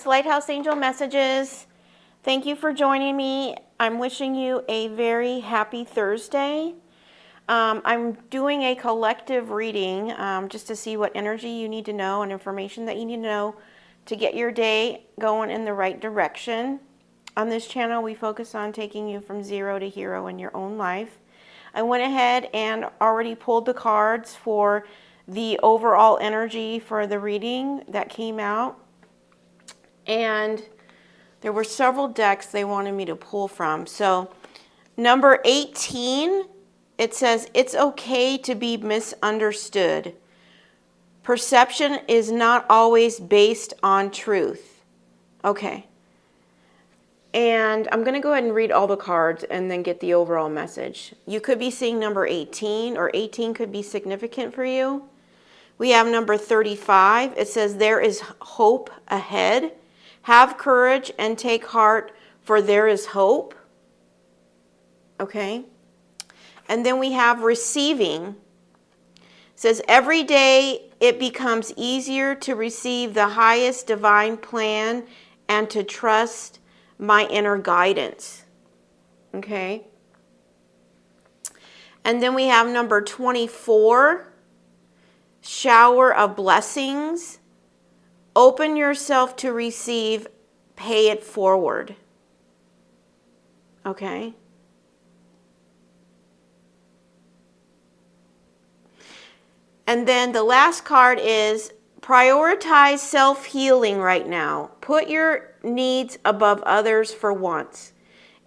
it's Lighthouse Angel Messages. Thank you for joining me. I'm wishing you a very happy Thursday. I'm doing a collective reading just to see what energy you need to know and information that you need to know to get your day going in the right direction. On this channel, we focus on taking you from zero to hero in your own life. I went ahead and already pulled the cards for the overall energy for the reading that came out. And there were several decks they wanted me to pull from. So number 18, it says, it's okay to be misunderstood. Perception is not always based on truth. Okay. And I'm going to go ahead and read all the cards and then get the overall message. You could be seeing number 18, or 18 could be significant for you. We have number 35. It says, there is hope ahead. Have courage and take heart, for there is hope. Okay. And then we have receiving. It says, every day it becomes easier to receive the highest divine plan and to trust my inner guidance. Okay. And then we have number 24, shower of blessings. Open yourself to receive, pay it forward. Okay. And then the last card is prioritize self-healing right now. Put your needs above others for once.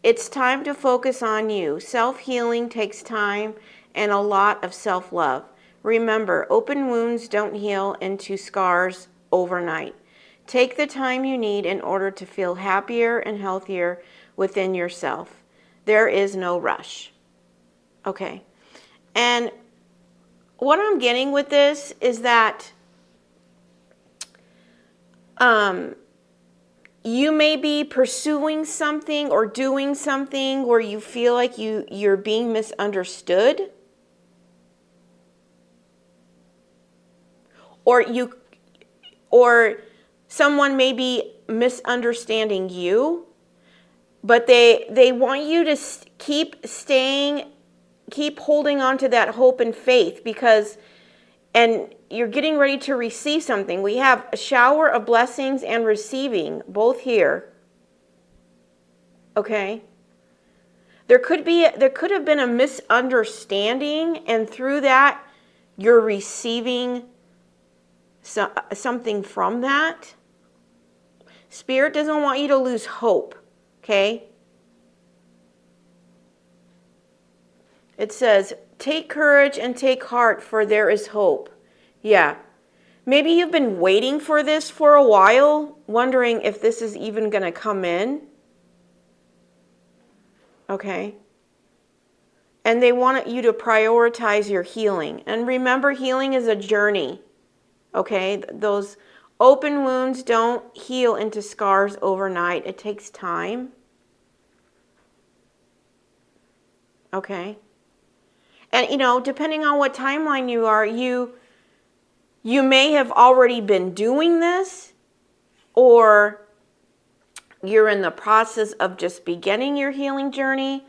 It's time to focus on you. Self-healing takes time and a lot of self-love. Remember, open wounds don't heal into scars overnight. Take the time you need in order to feel happier and healthier within yourself. There is no rush. Okay. And what I'm getting with this is that you may be pursuing something or doing something where you feel like you're being misunderstood. Or someone may be misunderstanding you, but they want you to keep holding on to that hope and faith, and you're getting ready to receive something. We have a shower of blessings and receiving, both here. Okay? There could have been a misunderstanding, and through that, you're receiving something from that. Spirit doesn't want you to lose hope, okay? It says, take courage and take heart, for there is hope. Yeah. Maybe you've been waiting for this for a while, wondering if this is even going to come in. Okay? And they want you to prioritize your healing. And remember, healing is a journey. Okay, those open wounds don't heal into scars overnight. It takes time. Okay. And, depending on what timeline you are, you may have already been doing this, or you're in the process of just beginning your healing journey.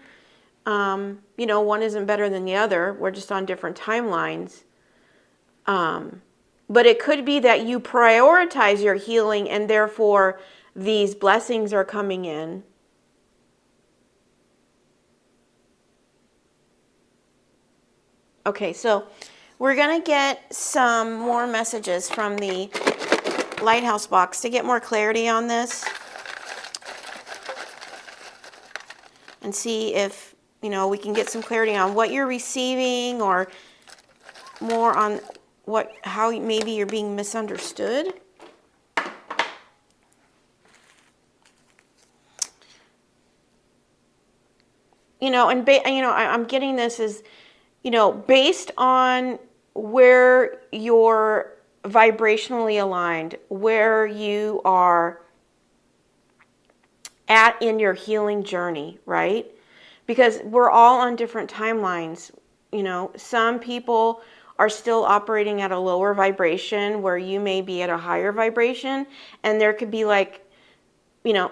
One isn't better than the other. We're just on different timelines. But it could be that you prioritize your healing and therefore these blessings are coming in. Okay, so we're going to get some more messages from the Lighthouse box to get more clarity on this. And see if, we can get some clarity on what you're receiving, or more on how maybe you're being misunderstood. I'm getting this as, based on where you're vibrationally aligned, where you are at in your healing journey, right? Because we're all on different timelines. Some people are still operating at a lower vibration where you may be at a higher vibration, and there could be like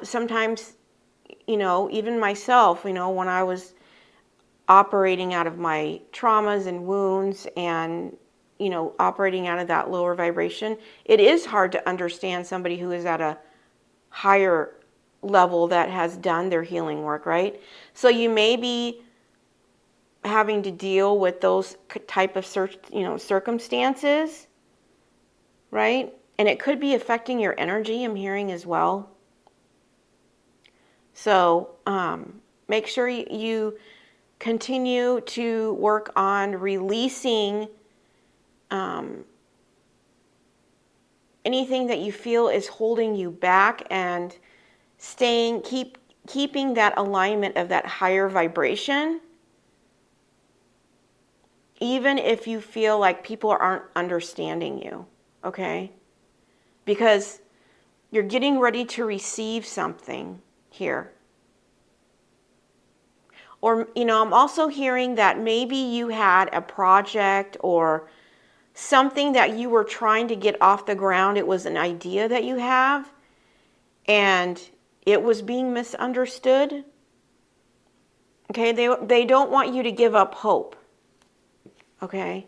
sometimes, even myself, when I was operating out of my traumas and wounds and, operating out of that lower vibration, it is hard to understand somebody who is at a higher level that has done their healing work, right? So you may be having to deal with those type of circumstances, right? And it could be affecting your energy, I'm hearing as well. So make sure you continue to work on releasing anything that you feel is holding you back, and keeping that alignment of that higher vibration, even if you feel like people aren't understanding you, okay? Because you're getting ready to receive something here. Or, I'm also hearing that maybe you had a project or something that you were trying to get off the ground. It was an idea that you have, and it was being misunderstood. Okay, they don't want you to give up hope. Okay.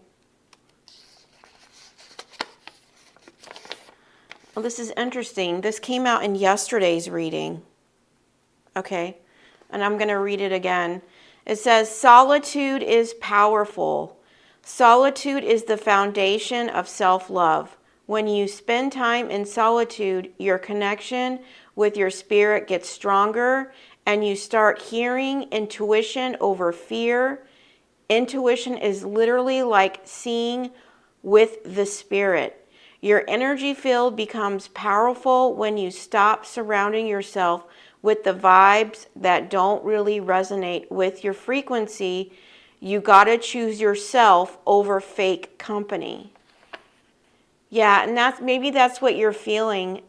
Well, this is interesting. This came out in yesterday's reading. Okay, and I'm going to read it again. It says, solitude is powerful. Solitude is the foundation of self-love. When you spend time in solitude, your connection with your spirit gets stronger, and you start hearing intuition over fear. Intuition is literally like seeing with the spirit. Your energy field becomes powerful when you stop surrounding yourself with the vibes that don't really resonate with your frequency. You gotta choose yourself over fake company. Yeah, and maybe that's what you're feeling,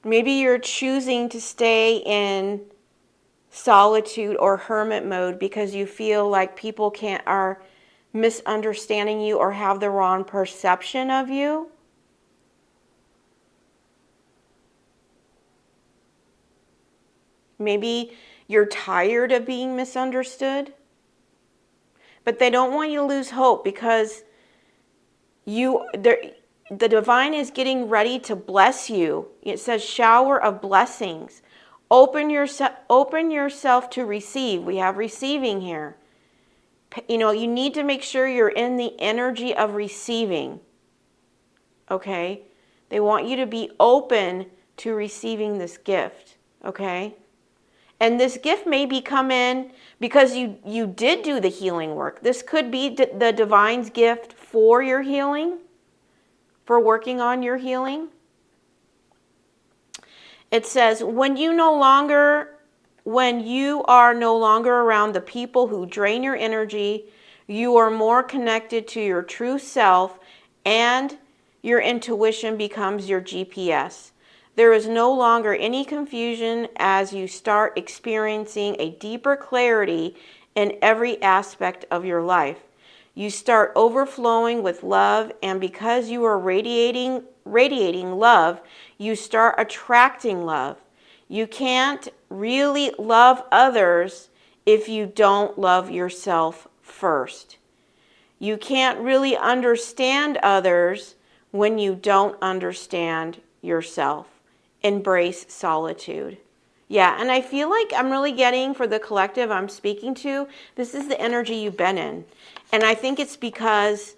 Maybe you're choosing to stay in solitude or hermit mode because you feel like people are misunderstanding you or have the wrong perception of you. Maybe you're tired of being misunderstood. But they don't want you to lose hope, because the divine is getting ready to bless you. It says shower of blessings. Open yourself to receive. We have receiving here. You need to make sure you're in the energy of receiving. Okay? They want you to be open to receiving this gift. Okay? And this gift may be come in because you did do the healing work. This could be the divine's gift for your healing, for working on your healing. It says, when you are no longer around the people who drain your energy, you are more connected to your true self, and your intuition becomes your GPS. There is no longer any confusion as you start experiencing a deeper clarity in every aspect of your life. You start overflowing with love, and because you are radiating love, you start attracting love. You can't really love others if you don't love yourself first. You can't really understand others when you don't understand yourself. Embrace solitude. Yeah, and I feel like I'm really getting, for the collective I'm speaking to, this is the energy you've been in. And I think it's because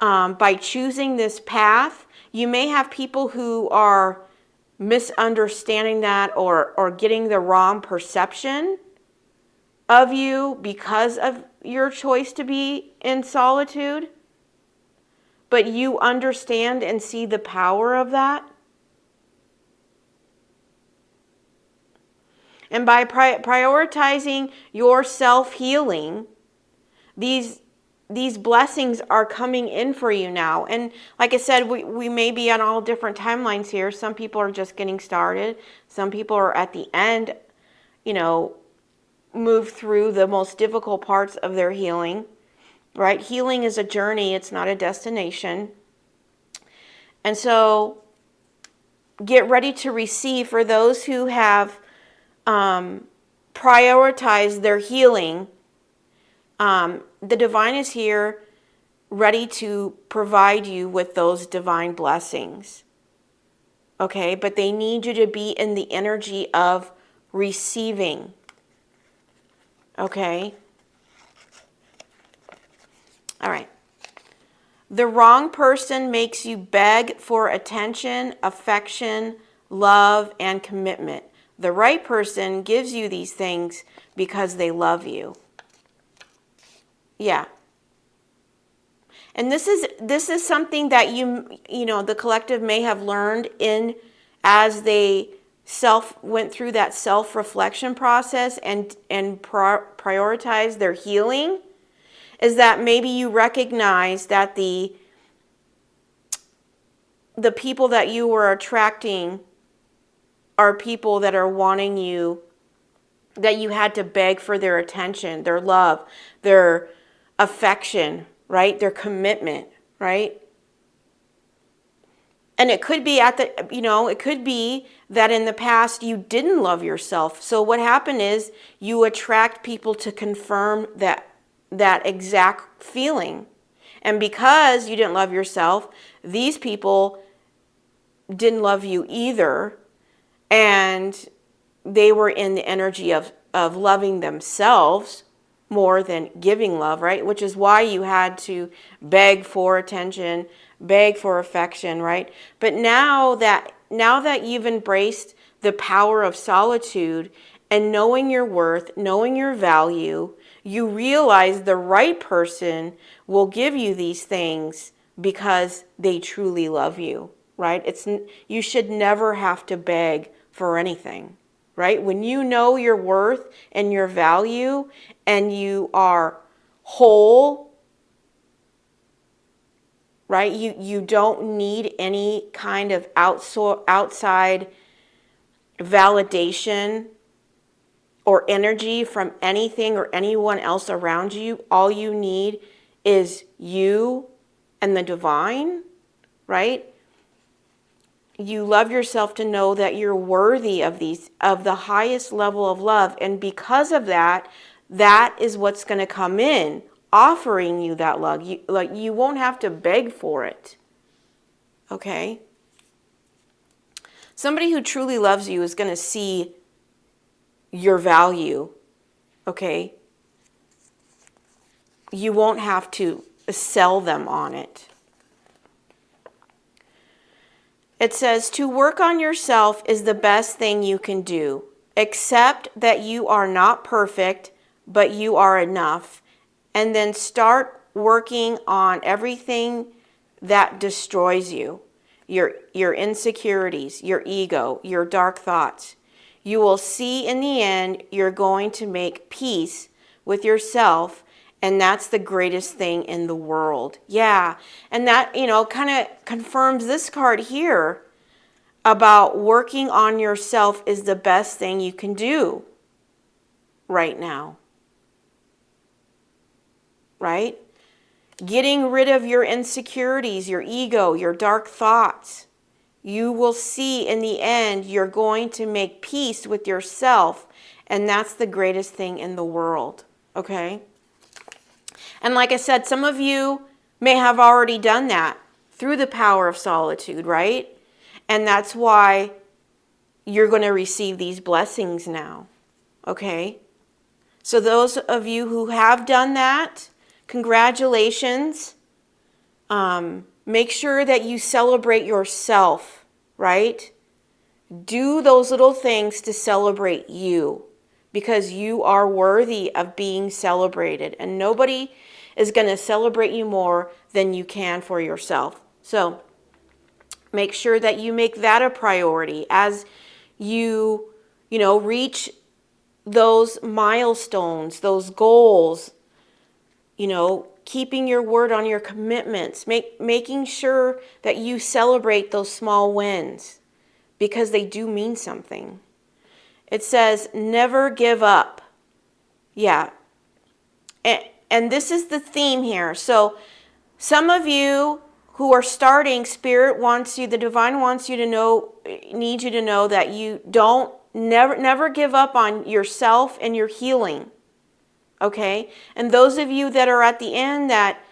by choosing this path, you may have people who are misunderstanding that or getting the wrong perception of you because of your choice to be in solitude. But you understand and see the power of that. And by prioritizing your self-healing, these blessings are coming in for you now. And like I said, we may be on all different timelines here. Some people are just getting started. Some people are at the end, move through the most difficult parts of their healing, right? Healing is a journey. It's not a destination. And so get ready to receive for those who have prioritized their healing. The divine is here ready to provide you with those divine blessings. Okay, but they need you to be in the energy of receiving. Okay. All right. The wrong person makes you beg for attention, affection, love, and commitment. The right person gives you these things because they love you. Yeah. And this is something that you know, the collective may have learned in as they went through that self-reflection process and prioritize their healing, is that maybe you recognize that the people that you were attracting are people that are wanting you, that you had to beg for their attention, their love, their affection, right? Their commitment, right? And it could be it could be that in the past you didn't love yourself. So what happened is you attract people to confirm that exact feeling. And because you didn't love yourself, these people didn't love you either. And they were in the energy of loving themselves more than giving love, right? Which is why you had to beg for attention, beg for affection, right? But now that you've embraced the power of solitude and knowing your worth, knowing your value, you realize the right person will give you these things because they truly love you, right? You should never have to beg for anything. Right? When you know your worth and your value and you are whole, right? You don't need any kind of outside validation or energy from anything or anyone else around you. All you need is you and the divine, right? You love yourself to know that you're worthy of the highest level of love. And because of that is what's going to come in, offering you that love. You won't have to beg for it. Okay? Somebody who truly loves you is going to see your value. Okay? You won't have to sell them on it. It says, to work on yourself is the best thing you can do. Accept that you are not perfect, but you are enough. And then start working on everything that destroys you. Your insecurities, your ego, your dark thoughts. You will see in the end you're going to make peace with yourself. And that's the greatest thing in the world. Yeah. And that, kind of confirms this card here about working on yourself is the best thing you can do right now. Right? Getting rid of your insecurities, your ego, your dark thoughts. You will see in the end you're going to make peace with yourself. And that's the greatest thing in the world. Okay? And like I said, some of you may have already done that through the power of solitude, right? And that's why you're going to receive these blessings now. Okay? So those of you who have done that, congratulations. Make sure that you celebrate yourself, right? Do those little things to celebrate you, because you are worthy of being celebrated, and nobody is going to celebrate you more than you can for yourself. So make sure that you make that a priority as you reach those milestones, those goals, keeping your word on your commitments, making sure that you celebrate those small wins because they do mean something. It says, never give up. Yeah. And this is the theme here. So some of you who are starting, Spirit wants you, the divine wants you to know, needs you to know that you don't, never give up on yourself and your healing. Okay? And those of you that are at the end that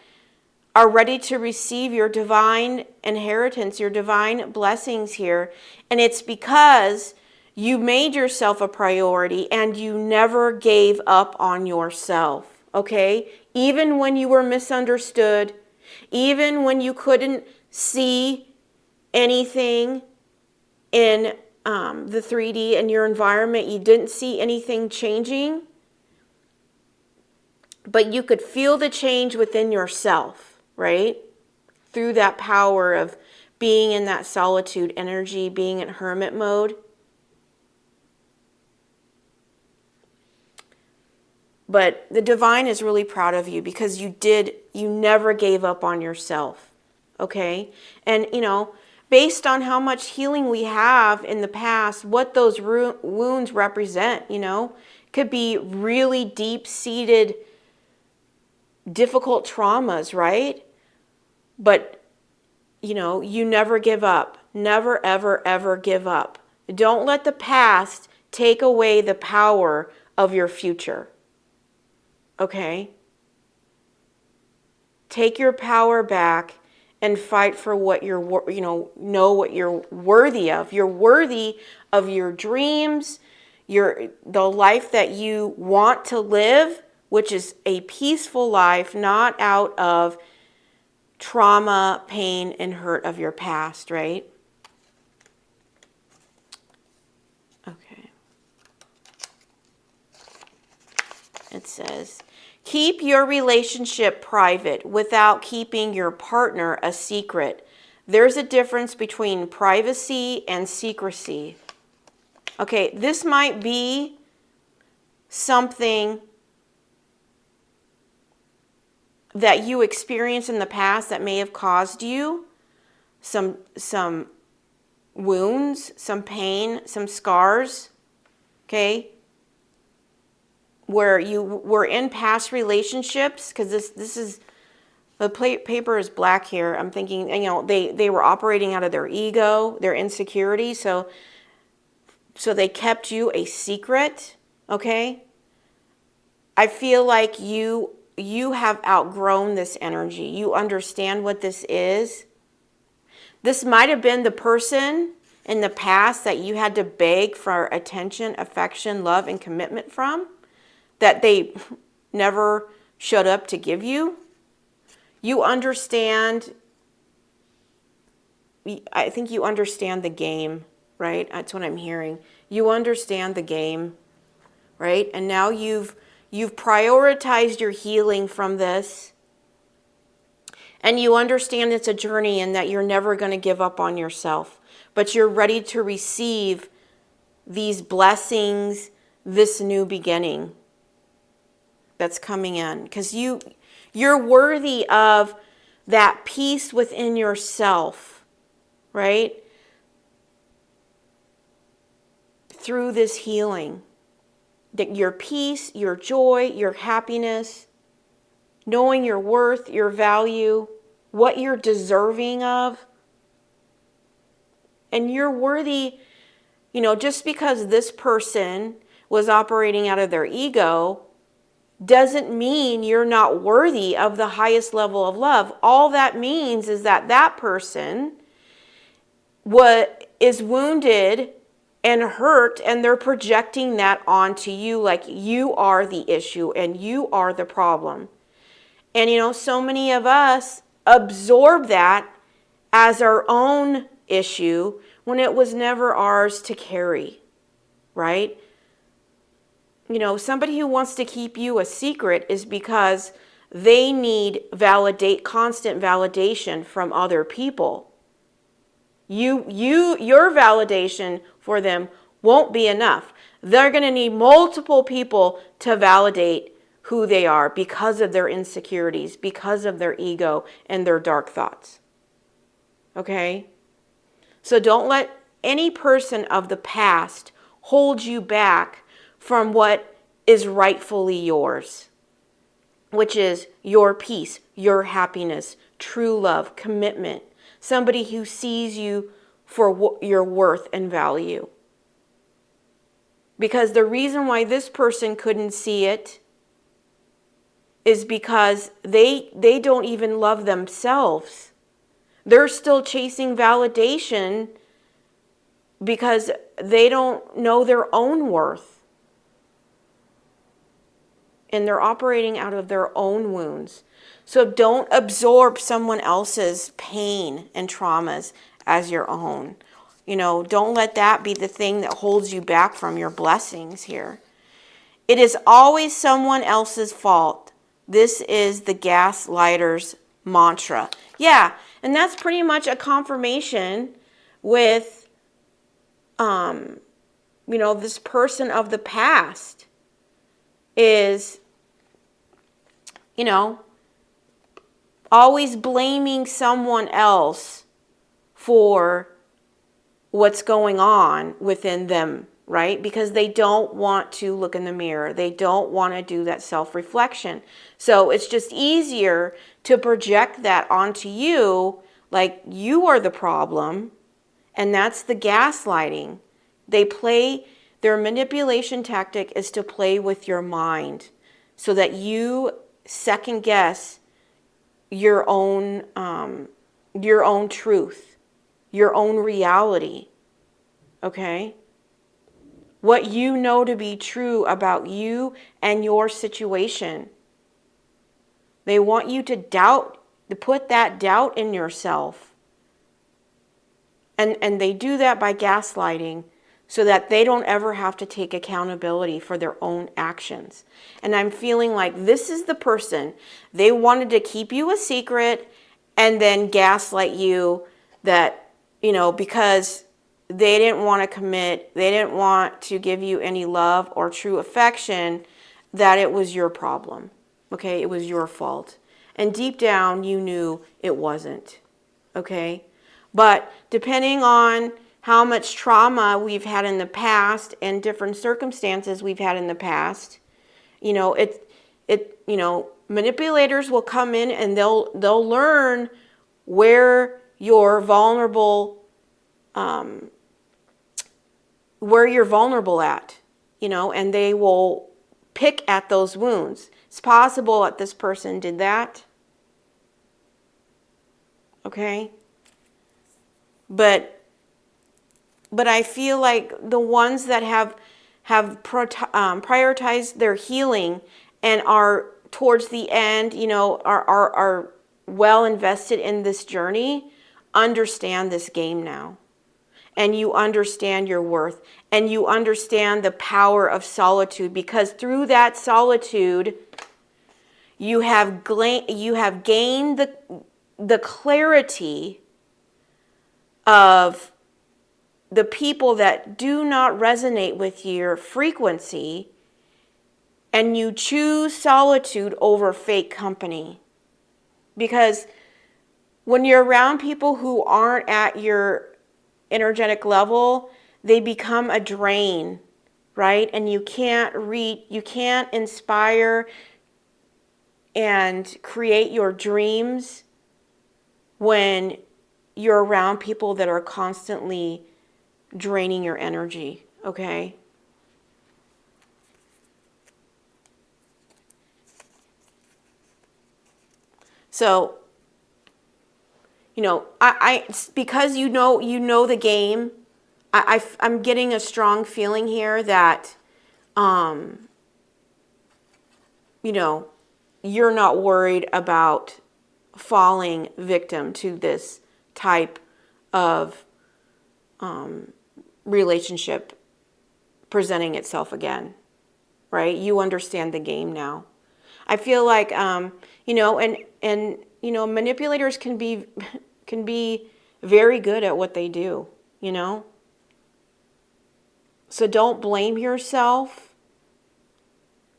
are ready to receive your divine inheritance, your divine blessings here, and it's because you made yourself a priority and you never gave up on yourself. Okay? Even when you were misunderstood, even when you couldn't see anything in the 3D in your environment, you didn't see anything changing, but you could feel the change within yourself, right? Through that power of being in that solitude energy, being in hermit mode. But the divine is really proud of you because you never gave up on yourself, okay? And, based on how much healing we have in the past, what those wounds represent, could be really deep-seated, difficult traumas, right? But, you never give up. Never, ever, ever give up. Don't let the past take away the power of your future. Okay? Take your power back and fight for what know what you're worthy of. You're worthy of your dreams, the life that you want to live, which is a peaceful life, not out of trauma, pain, and hurt of your past, right? Okay. It says, keep your relationship private without keeping your partner a secret. There's a difference between privacy and secrecy. Okay, this might be something that you experienced in the past that may have caused you some wounds, some pain, some scars, okay? Where you were in past relationships, because this is, the paper is black here. I'm thinking, they were operating out of their ego, their insecurity, so they kept you a secret, okay? I feel like you have outgrown this energy. You understand what this is. This might have been the person in the past that you had to beg for attention, affection, love, and commitment from, that they never showed up to give you. You understand, I think you understand the game, right? That's what I'm hearing. You understand the game, right? And now you've prioritized your healing from this. And you understand it's a journey and that you're never going to give up on yourself. But you're ready to receive these blessings, this new beginning that's coming in. Because you're worthy of that peace within yourself, right? Through this healing. That your peace, your joy, your happiness, knowing your worth, your value, what you're deserving of. And you're worthy, just because this person was operating out of their ego doesn't mean you're not worthy of the highest level of love. All that means is that person is wounded and hurt, and they're projecting that onto you like you are the issue and you are the problem. And so many of us absorb that as our own issue when it was never ours to carry, right? Somebody who wants to keep you a secret is because they need constant validation from other people. Your validation for them won't be enough. They're going to need multiple people to validate who they are because of their insecurities, because of their ego and their dark thoughts. Okay? So don't let any person of the past hold you back from what is rightfully yours, which is your peace, your happiness, true love, commitment, somebody who sees you for your worth and value. Because the reason why this person couldn't see it is because they don't even love themselves. They're still chasing validation because they don't know their own worth. And they're operating out of their own wounds. So don't absorb someone else's pain and traumas as your own. Don't let that be the thing that holds you back from your blessings here. It is always someone else's fault. This is the gaslighter's mantra. Yeah, and that's pretty much a confirmation with, this person of the past is, always blaming someone else for what's going on within them, right? Because they don't want to look in the mirror. They don't want to do that self-reflection. So it's just easier to project that onto you, like you are the problem, and that's the gaslighting. Their manipulation tactic is to play with your mind so that you second guess your own truth, your own reality, okay? What you know to be true about you and your situation. They want you to put that doubt in yourself. And they do that by gaslighting so that they don't ever have to take accountability for their own actions. And I'm feeling like this is the person. They wanted to keep you a secret and then gaslight you that, because they didn't want to commit, they didn't want to give you any love or true affection, that it was your problem. Okay, it was your fault. And deep down, you knew it wasn't. Okay? But depending on how much trauma we've had in the past and different circumstances we've had in the past, manipulators will come in and they'll learn where you're vulnerable, at, and they will pick at those wounds. It's possible that this person did that. Okay? But I feel like the ones that have prioritized their healing and are towards the end, are well invested in this journey, understand this game now. And you understand your worth. And you understand the power of solitude. Because through that solitude, you have gained the clarity of the people that do not resonate with your frequency, and you choose solitude over fake company. Because when you're around people who aren't at your energetic level, they become a drain, right? And you can't inspire and create your dreams when you're around people that are constantly draining your energy, okay? So, because you know the game, I'm getting a strong feeling here that, you're not worried about falling victim to this type of relationship presenting itself again, right? You understand the game now. I feel like, manipulators can be very good at what they do, So don't blame yourself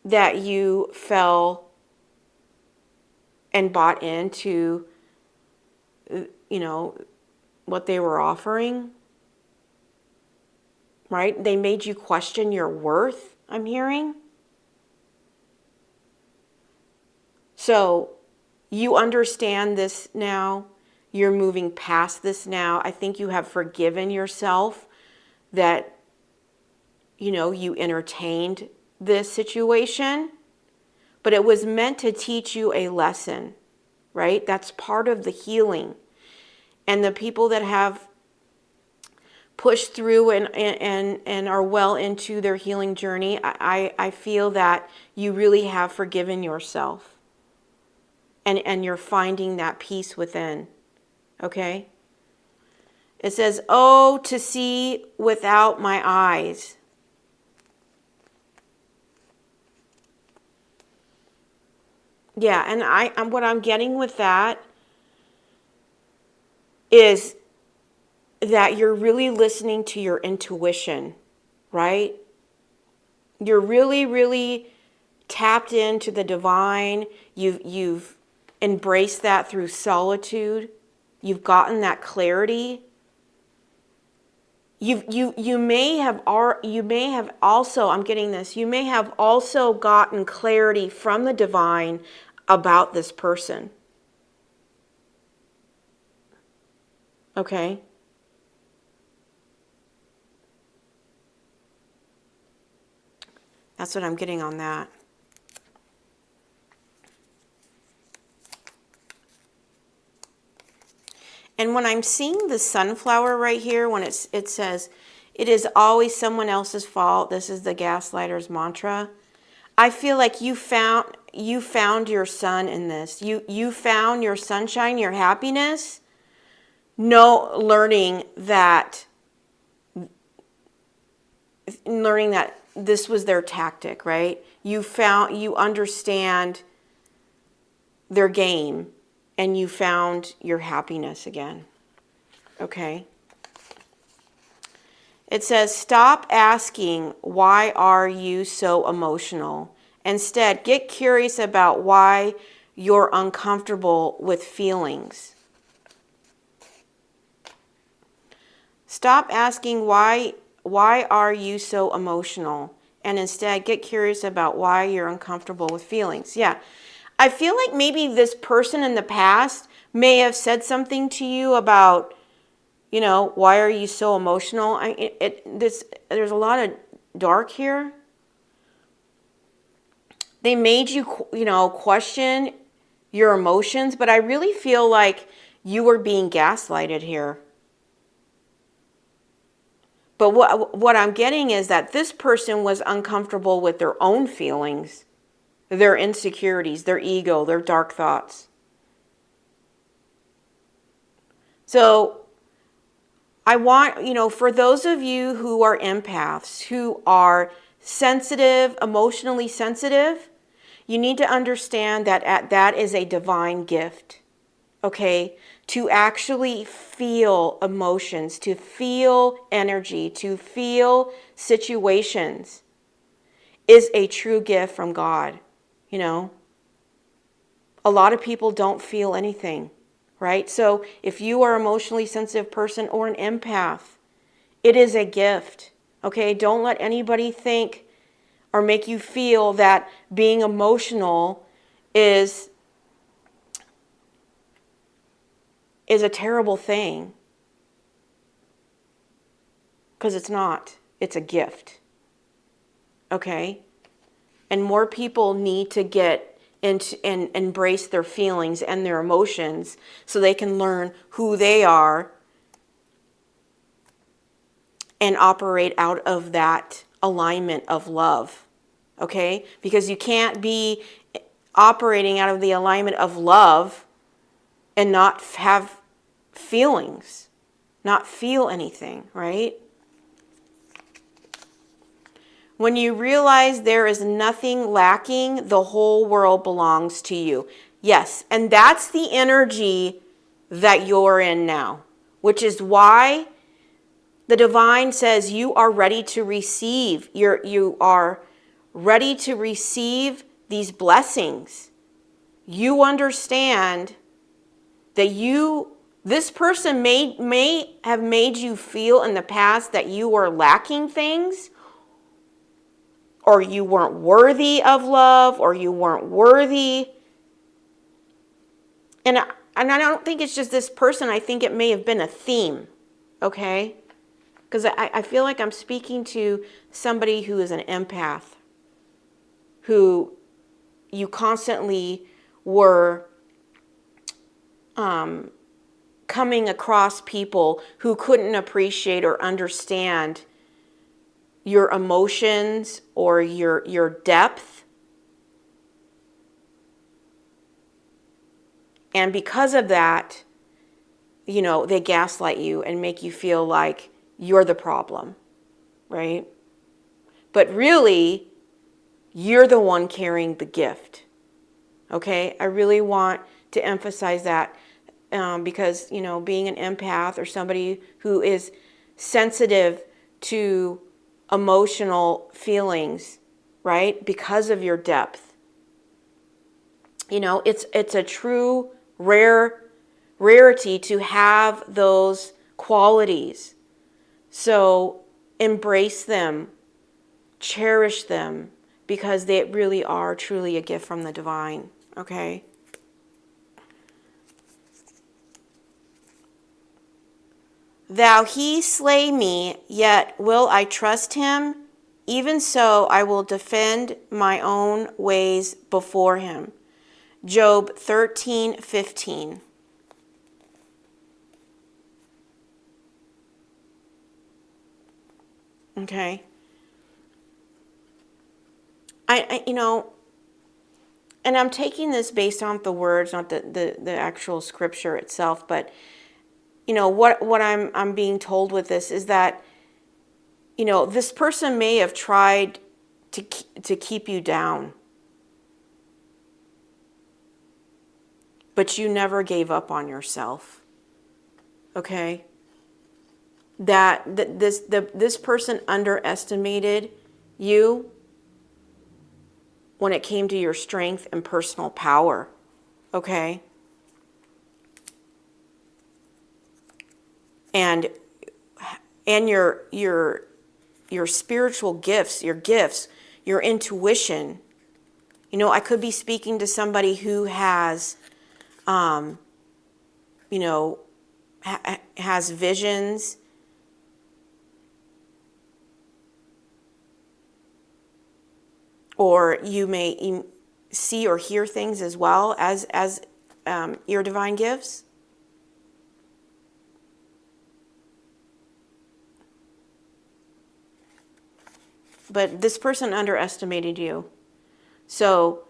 that you fell and bought into, what they were offering, right? They made you question your worth, I'm hearing. So You understand this now. You're moving past this now. I think you have forgiven yourself that, you entertained this situation, but it was meant to teach you a lesson, right? That's part of the healing. And the people that have pushed through and are well into their healing journey, I feel that you really have forgiven yourself. And you're finding that peace within. Okay? It says, "Oh, to see without my eyes." Yeah, and what I'm getting with that is that you're really listening to your intuition, right? You're really, really tapped into the divine. You've embraced that through solitude. You've gotten that clarity. You may have also, I'm getting this, you may have also gotten clarity from the divine about this person. Okay? That's what I'm getting on that. And when I'm seeing the sunflower right here, when it says, "It is always someone else's fault," this is the gaslighter's mantra. I feel like you found your sun in this. You found your sunshine, your happiness. Learning that this was their tactic, right? You understand their game. And you found your happiness again. Okay? It says, "Stop asking, why are you so emotional? Instead, get curious about why you're uncomfortable with feelings." Stop asking, why are you so emotional? And instead, get curious about why you're uncomfortable with feelings. Yeah. I feel like maybe this person in the past may have said something to you about, why are you so emotional? There's a lot of dark here. They made you, question your emotions, but I really feel like you were being gaslighted here. But what I'm getting is that this person was uncomfortable with their own feelings, their insecurities, their ego, their dark thoughts. So I want, for those of you who are empaths, who are sensitive, emotionally sensitive, you need to understand that that is a divine gift, okay? To actually feel emotions, to feel energy, to feel situations is a true gift from God, A lot of people don't feel anything, right? So if you are an emotionally sensitive person or an empath, it is a gift, okay? Don't let anybody think or make you feel that being emotional is a terrible thing. Because it's not. It's a gift. Okay? And more people need to get into and embrace their feelings and their emotions so they can learn who they are and operate out of that alignment of love. Okay? Because you can't be operating out of the alignment of love and not have feelings, not feel anything, right? When you realize there is nothing lacking, the whole world belongs to you. Yes, and that's the energy that you're in now, which is why the divine says you are ready to receive. You are ready to receive these blessings. You understand that this person may have made you feel in the past that you were lacking things, or you weren't worthy of love, or you weren't worthy And I don't think it's just this person. I think it may have been a theme, okay? Because I feel like I'm speaking to somebody who is an empath, who you constantly were coming across people who couldn't appreciate or understand your emotions or your depth. And because of that, they gaslight you and make you feel like you're the problem, right? But really, you're the one carrying the gift, okay? I really want to emphasize that because, being an empath or somebody who is sensitive to emotional feelings, right? Because of your depth, it's a true rarity to have those qualities. So embrace them, cherish them, because they really are truly a gift from the divine, okay? Though he slay me, yet will I trust him. Even so, I will defend my own ways before him. Job 13:15. Okay. And I'm taking this based on the words, not the actual scripture itself, but what I'm being told with this is that this person may have tried to keep you down, but you never gave up on yourself. Okay? This person underestimated you when it came to your strength and personal power. Okay? And your spiritual gifts, your intuition. I could be speaking to somebody who has has visions, or you may see or hear things as well as your divine gifts. But this person underestimated you. So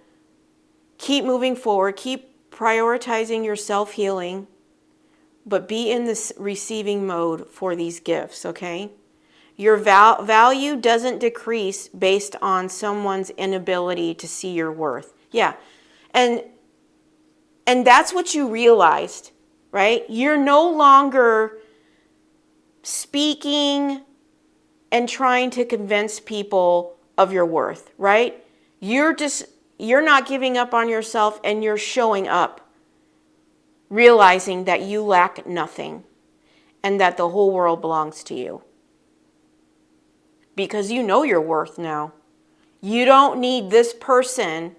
keep moving forward, keep prioritizing your self-healing, but be in this receiving mode for these gifts, okay? Your value doesn't decrease based on someone's inability to see your worth. Yeah. And that's what you realized, right? You're no longer speaking and trying to convince people of your worth, right? You're not giving up on yourself, and you're showing up, realizing that you lack nothing and that the whole world belongs to you. Because you know your worth now. You don't need this person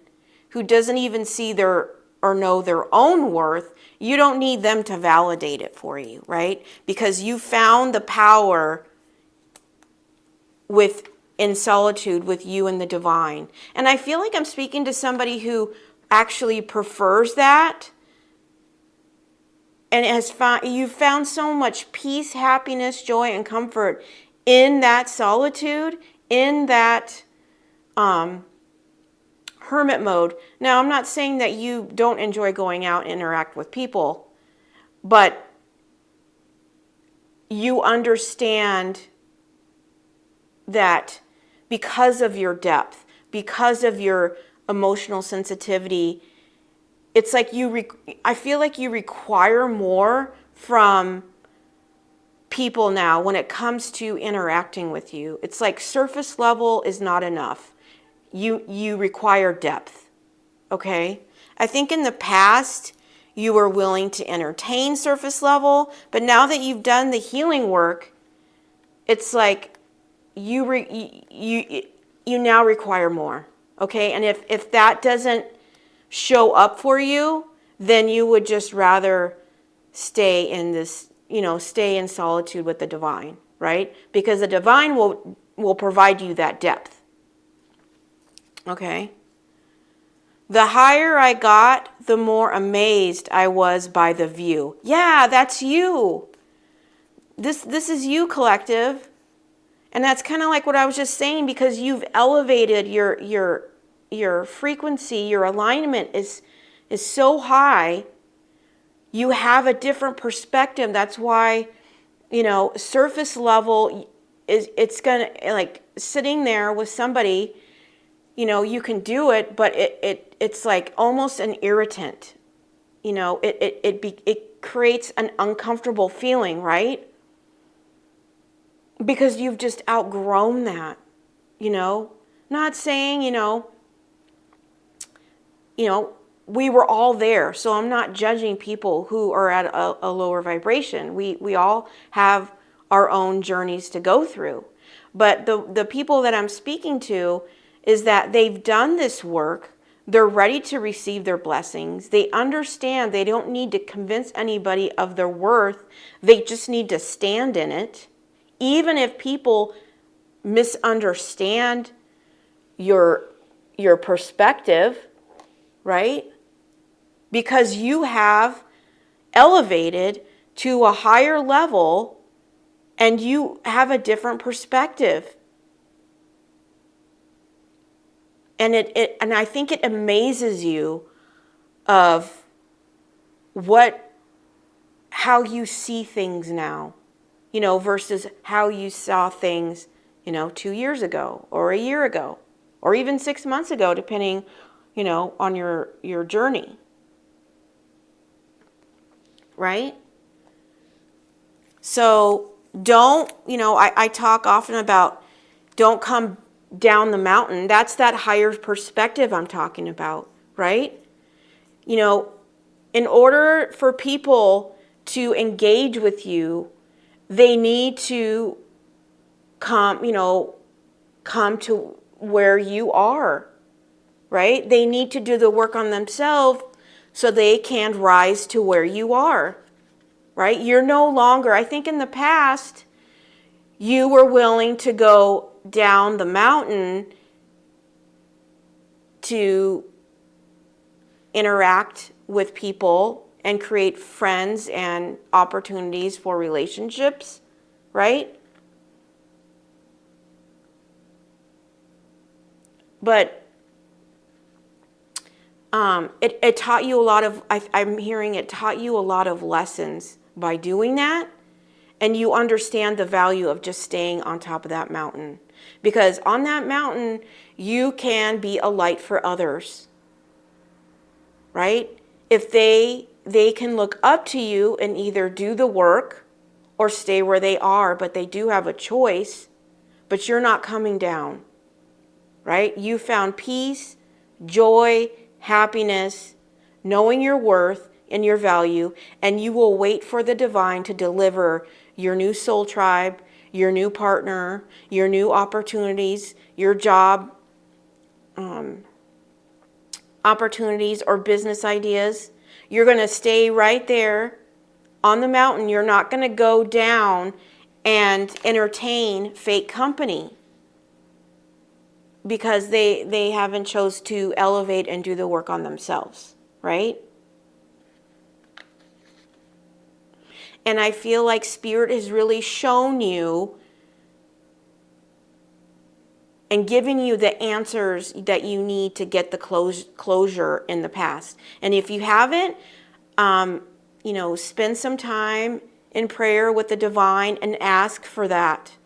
who doesn't even see or know their own worth. You don't need them to validate it for you, right? Because you found the power in solitude with you and the divine. And I feel like I'm speaking to somebody who actually prefers that, and you've found so much peace, happiness, joy, and comfort in that solitude, in that hermit mode. Now, I'm not saying that you don't enjoy going out and interact with people, but you understand that because of your depth, because of your emotional sensitivity, it's like I feel like you require more from people now when it comes to interacting with you. It's like surface level is not enough. You require depth, okay? I think in the past you were willing to entertain surface level, but now that you've done the healing work, it's like you now require more, okay? And if that doesn't show up for you, then you would just rather stay in this, stay in solitude with the divine, right? Because the divine will provide you that depth. Okay? The higher I got, the more amazed I was by the view. Yeah, that's you. This is you, collective. And that's kind of like what I was just saying, because you've elevated your frequency, your alignment is so high. You have a different perspective. That's why, surface level it's gonna, like, sitting there with somebody, you can do it, but it's like almost an irritant. It creates an uncomfortable feeling, right? Because you've just outgrown that, Not saying, we were all there, so I'm not judging people who are at a lower vibration. We all have our own journeys to go through. But the people that I'm speaking to is that they've done this work. They're ready to receive their blessings. They understand they don't need to convince anybody of their worth. They just need to stand in it. Even if people misunderstand your perspective, right? Because you have elevated to a higher level and you have a different perspective. And and I think it amazes you of how you see things now, versus how you saw things, 2 years ago or a year ago or even 6 months ago, depending, on your journey. Right? So don't, I talk often about don't come down the mountain. That's that higher perspective I'm talking about, right? In order for people to engage with you, they need to come to where you are, right? They need to do the work on themselves so they can rise to where you are, right? You're no longer, I think in the past, you were willing to go down the mountain to interact with people and create friends and opportunities for relationships, right? But it taught you a lot of, I'm hearing it taught you a lot of lessons by doing that. And you understand the value of just staying on top of that mountain. Because on that mountain, you can be a light for others, right? If they can look up to you and either do the work or stay where they are, but they do have a choice, but you're not coming down, right? You found peace, joy, happiness, knowing your worth and your value, and you will wait for the divine to deliver your new soul tribe, your new partner, your new opportunities, your job opportunities or business ideas. You're going to stay right there on the mountain. You're not going to go down and entertain fake company because they haven't chose to elevate and do the work on themselves, right? And I feel like Spirit has really shown you and giving you the answers that you need to get the closure in the past. And if you haven't, spend some time in prayer with the divine and ask for that.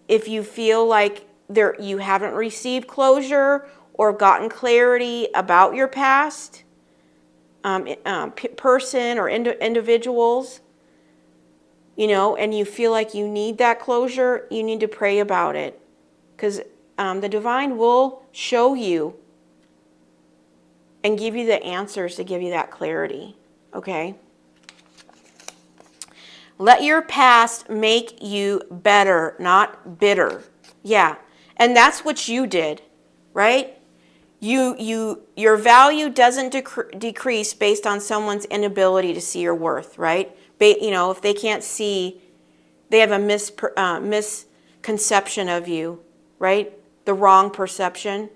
If you feel like you haven't received closure or gotten clarity about your past person or individuals, and you feel like you need that closure, you need to pray about it. Because the divine will show you and give you the answers to give you that clarity, okay? Let your past make you better, not bitter. Yeah, and that's what you did, right? Your value doesn't decrease based on someone's inability to see your worth, right? If they can't see, they have a misconception of you, right? The wrong perception,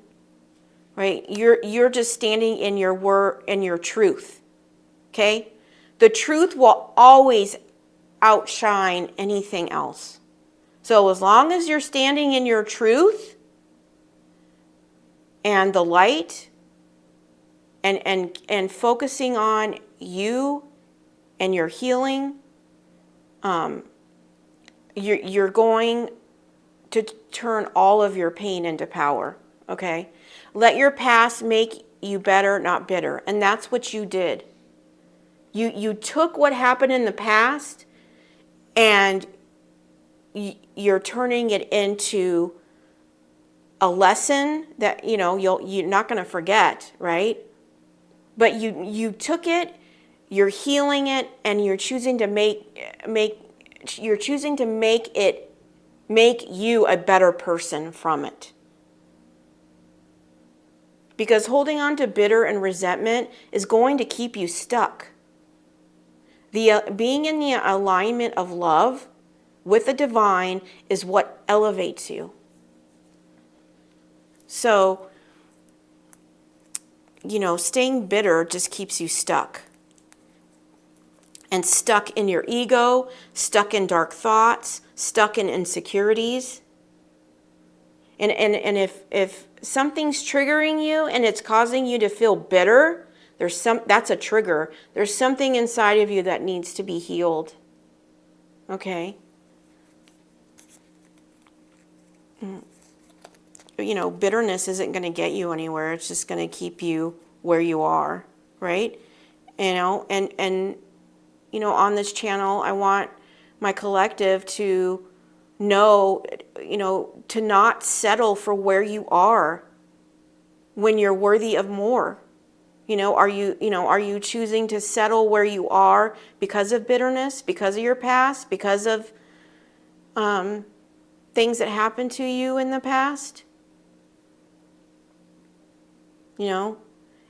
right? You're just standing in your truth, okay? The truth will always outshine anything else. So as long as you're standing in your truth and the light and focusing on you and your healing, you're going to turn all of your pain into power, okay? Let your past make you better, not bitter. And that's what you did. You took what happened in the past and you're turning it into a lesson that, you're not going to forget, right? But you took it, you're healing it, and you're choosing to make you a better person from it. Because holding on to bitter and resentment is going to keep you stuck. Being in the alignment of love with the divine is what elevates you. So, staying bitter just keeps you stuck. And stuck in your ego, stuck in dark thoughts, stuck in insecurities. And if something's triggering you and it's causing you to feel bitter, that's a trigger. There's something inside of you that needs to be healed. Okay? Bitterness isn't going to get you anywhere. It's just going to keep you where you are, right? And on this channel, I want my collective to know, to not settle for where you are when you're worthy of more. Are you choosing to settle where you are because of bitterness, because of your past, because of things that happened to you in the past?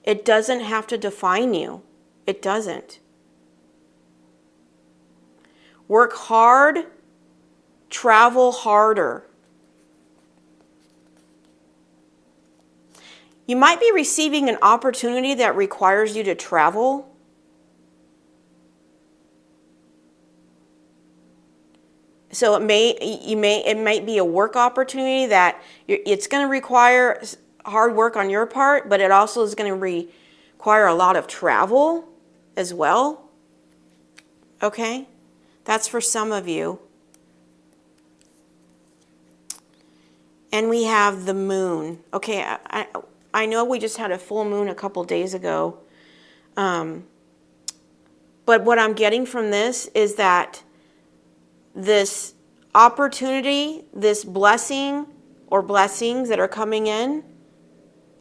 It doesn't have to define you. It doesn't. Work hard, travel harder. You might be receiving an opportunity that requires you to travel. So it might be a work opportunity that it's going to require hard work on your part, but it also is going to require a lot of travel as well. Okay? That's for some of you. And we have the moon. Okay, I know we just had a full moon a couple days ago. But what I'm getting from this is that this opportunity, this blessing or blessings that are coming in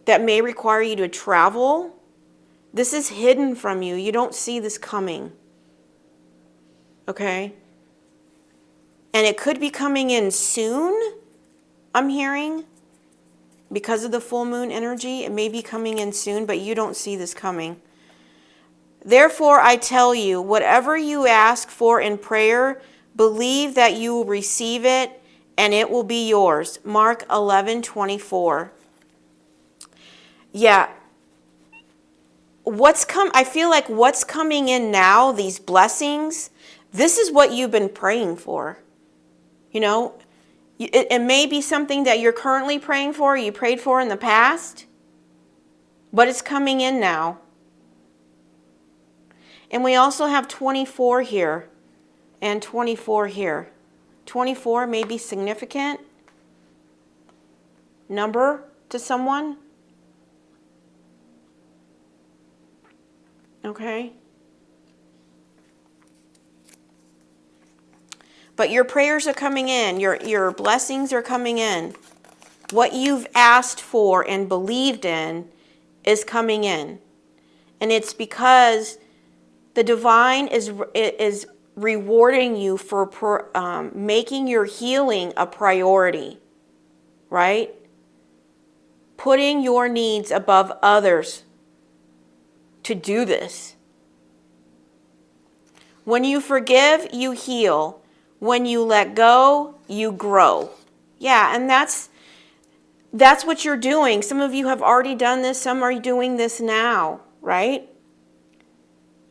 that may require you to travel, this is hidden from you. You don't see this coming. Okay? And it could be coming in soon, I'm hearing. Because of the full moon energy, it may be coming in soon, but you don't see this coming. Therefore, I tell you, whatever you ask for in prayer, believe that you will receive it and it will be yours. Mark 11:24. Yeah. I feel like what's coming in now, these blessings, this is what you've been praying for. It may be something that you're currently praying for, you prayed for in the past, but it's coming in now. And we also have 24 here and 24 here. 24 may be significant number to someone. Okay? But your prayers are coming in. Your blessings are coming in. What you've asked for and believed in is coming in. And it's because the divine is rewarding you for making your healing a priority, right? putting your needs above others to do this. When you forgive, you heal. When you let go, you grow. Yeah, and that's what you're doing. Some of you have already done this. Some are doing this now, right?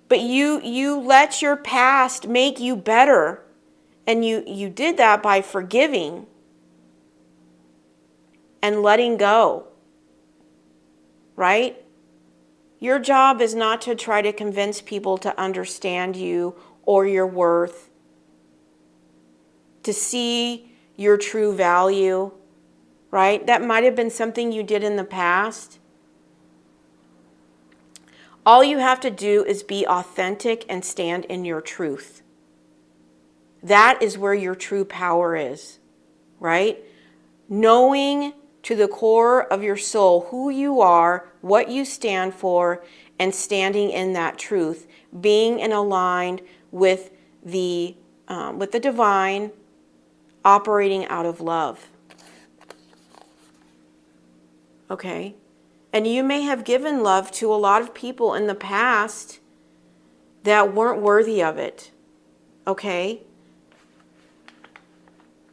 But you let your past make you better. And you did that by forgiving and letting go, right? Your job is not to try to convince people to understand you or your worth, to see your true value, right? That might have been something you did in the past. All you have to do is be authentic and stand in your truth. That is where your true power is, right? Knowing to the core of your soul who you are, what you stand for, and standing in that truth, being in aligned with the divine, operating out of love. Okay? And you may have given love to a lot of people in the past that weren't worthy of it. Okay?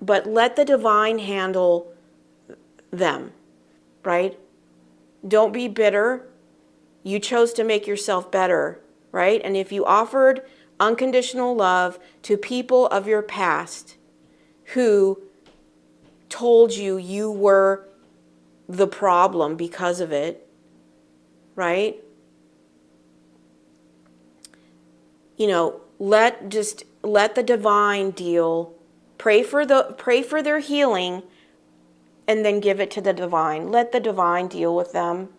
But let the divine handle them, right? Don't be bitter. You chose to make yourself better, right? And if you offered unconditional love to people of your past who told you you were the problem because of it, right? Let the divine deal. Pray for their healing, and then give it to the divine. Let the divine deal with them.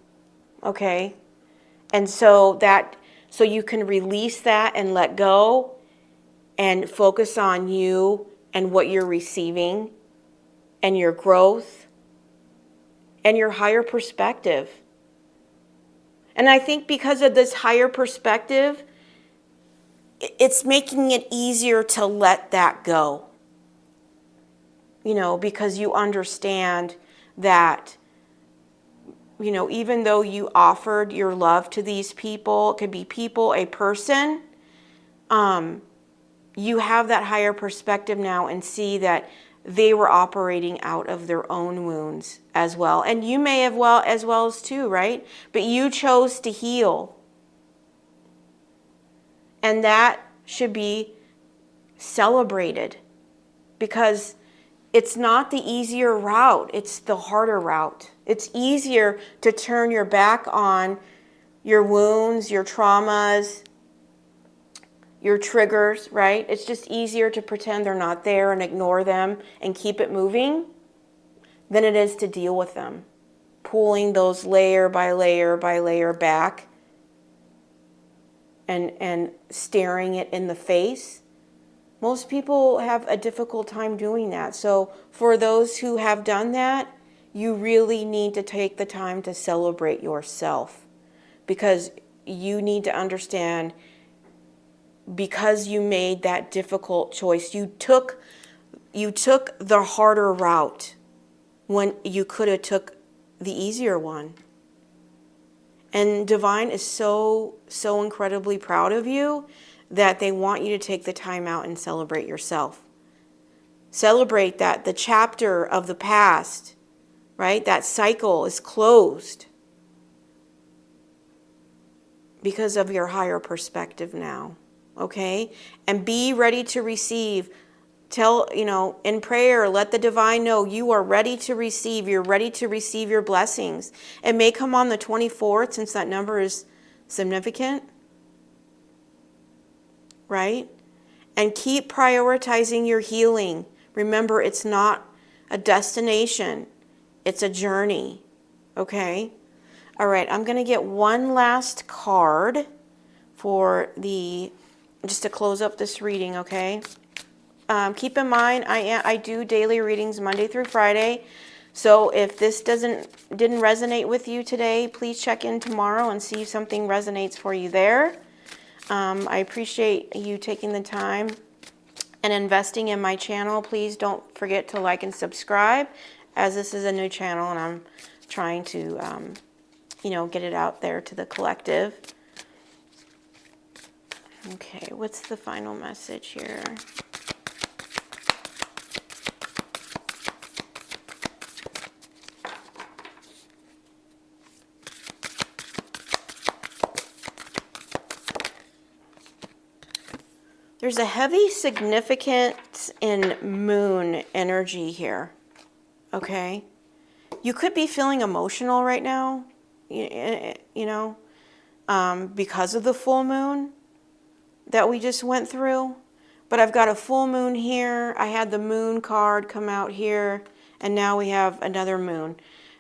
Okay? And so you can release that and let go and focus on you and what you're receiving and your growth and your higher perspective. And I think because of this higher perspective, it's making it easier to let that go. Because you understand that, even though you offered your love to these people, it could be people, a person, you have that higher perspective now and see that they were operating out of their own wounds as well. And you may have as well as too, right? But you chose to heal. And that should be celebrated, because it's not the easier route, it's the harder route. It's easier to turn your back on your wounds, your traumas, your triggers, right? It's just easier to pretend they're not there and ignore them and keep it moving than it is to deal with them. Pulling those layer by layer by layer back and staring it in the face. Most people have a difficult time doing that. So for those who have done that, you really need to take the time to celebrate yourself, because you need to understand, because you made that difficult choice, you took the harder route when you could have took the easier one. And Divine is so incredibly proud of you that they want you to take the time out and celebrate yourself. Celebrate that the chapter of the past, right? That cycle is closed because of your higher perspective now, okay? And be ready to receive. Tell, in prayer, let the divine know you are ready to receive. You're ready to receive your blessings. It may come on the 24th, since that number is significant, right? And keep prioritizing your healing. Remember, it's not a destination. It's a journey, okay? All right, I'm going to get one last card for just to close up this reading, okay? Keep in mind, I do daily readings Monday through Friday. So if this didn't resonate with you today, please check in tomorrow and see if something resonates for you there. I appreciate you taking the time and investing in my channel. Please don't forget to like and subscribe, as this is a new channel and I'm trying to, get it out there to the collective. Okay, what's the final message here? There's a heavy significance in moon energy here, okay? You could be feeling emotional right now, because of the full moon that we just went through. But I've got a full moon here. I had the moon card come out here, and now we have another moon.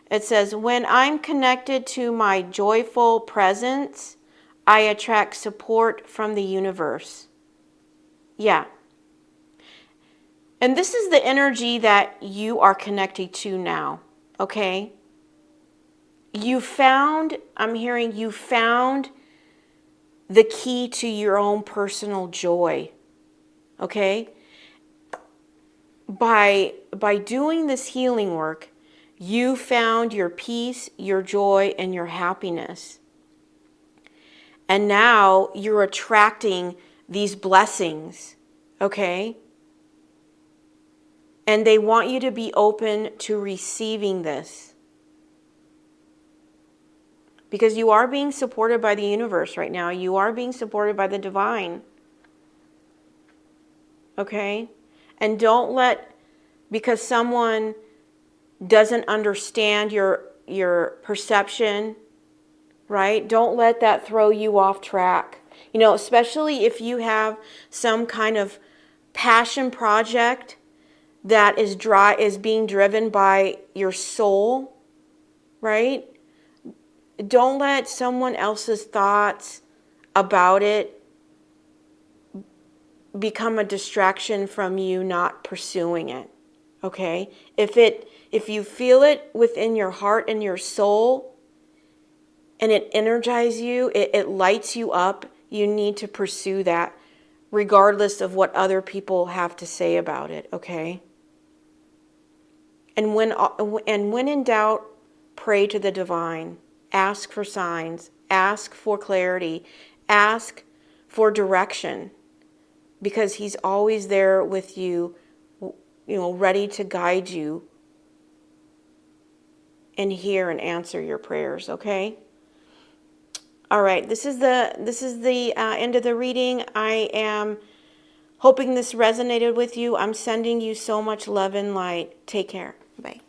It says, when I'm connected to my joyful presence, I attract support from the universe. Yeah. And this is the energy that you are connected to now, okay? I'm hearing you found the key to your own personal joy, okay? By doing this healing work, you found your peace, your joy, and your happiness. And now you're attracting these blessings, okay? And they want you to be open to receiving this. Because you are being supported by the universe right now. You are being supported by the divine. Okay? And don't let, because someone doesn't understand your perception, right? Don't let that throw you off track. Especially if you have some kind of passion project that is being driven by your soul, right? Don't let someone else's thoughts about it become a distraction from you not pursuing it, okay? If you feel it within your heart and your soul and it energizes you, it lights you up, you need to pursue that regardless of what other people have to say about it, okay? And when in doubt, pray to the divine. Ask for signs. Ask for clarity. Ask for direction. Because he's always there with you, ready to guide you and hear and answer your prayers, okay? All right, this is the end of the reading. I am hoping this resonated with you. I'm sending you so much love and light. Take care. Bye.